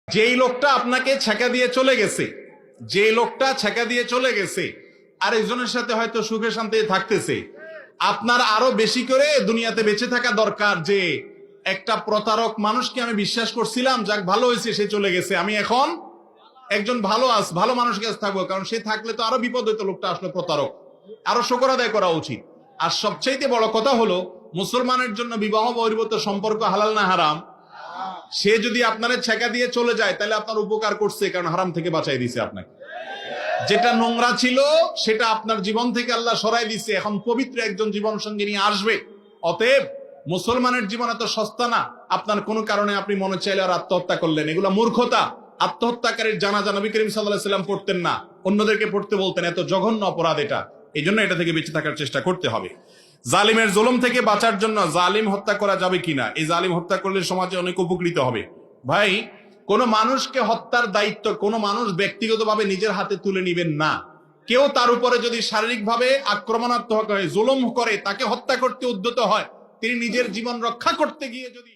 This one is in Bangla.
যেই লোকটা আপনাকে ছেঁকা দিয়ে চলে গেছে, যে লোকটা ছেঁকা দিয়ে চলে গেছে আর একজনের সাথে হয়তো সুখে শান্তিতে থাকতেছে, আপনার আরো বেশি করে দুনিয়াতে বেঁচে থাকা দরকার যে একটা প্রতারক মানুষকে আমি বিশ্বাস করছিলাম, যাক ভালো হয়েছে সে চলে গেছে, আমি এখন একজন ভালো মানুষের কাছে থাকবো, কারণ সে থাকলে তো আরো বিপদ হইতো, লোকটা আসলে প্রতারক। আরো শুকর আদায় করা উচিত। আর সবচাইতে বড় কথা হলো, মুসলমানের জন্য বিবাহ বহির্ভূত সম্পর্ক হালাল না হারাম? সে যদি আপনার ছেঁকা দিয়ে চলে যায় তাহলে আপনার উপকার করছে, কারণ হারাম থেকে বাঁচাই দিছে আপনাকে। যেটা নোংরা ছিল সেটা আপনার জীবন থেকে আল্লাহ সরাই দিছে, এখন পবিত্র একজন জীবন সঙ্গী নিয়ে আসবে। অতএব মুসলমানের জীবন এত সস্তা না, আপনার কোনো কারণে আপনি মনে চাইলে আর আত্মহত্যা করলেন, এগুলা মূর্খতা। আত্মহত্যাকারীর জানাজা নবী করিম সাল্লাল্লাহু আলাইহি ওয়াসাল্লাম পড়তেন না, অন্যদেরকে পড়তে বলতেন। এত জঘন্য অপরাধ এটা, এই জন্য এটা থেকে বেঁচে থাকার চেষ্টা করতে হবে। জালিমের জুলুম থেকে বাঁচার জন্য জালিম হত্যা করা যাবে কিনা, এই জালিম হত্যা করলে সমাজে অনেক উপকৃত হবে। ভাই, কোন মানুষকে হত্যার দায়িত্ব কোন মানুষ ব্যক্তিগতভাবে নিজের হাতে তুলে নিবেন না। কেউ তার উপরে যদি শারীরিকভাবে আক্রমণাত্মক হয়, জুলুম করে, তাকে হত্যা করতে উদ্যত হয়, তিনি নিজের জীবন রক্ষা করতে গিয়ে যদি